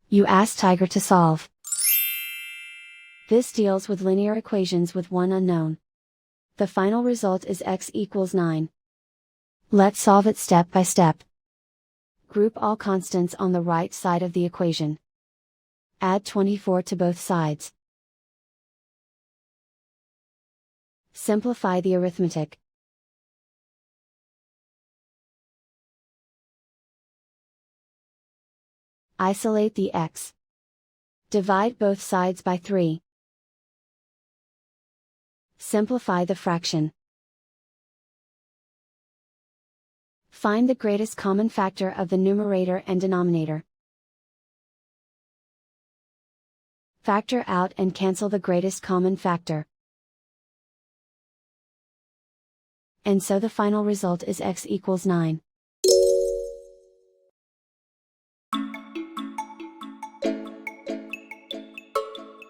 You ask Tiger to solve. This deals with linear equations with one unknown. The final result is x equals 9. Let's solve it step by step. Group all constants on the right side of the equation. Add 24 to both sides. Simplify the arithmetic. Isolate the x. Divide both sides by 3. Simplify the fraction. Find the greatest common factor of the numerator and denominator. Factor out and cancel the greatest common factor. And so the final result is x equals 9.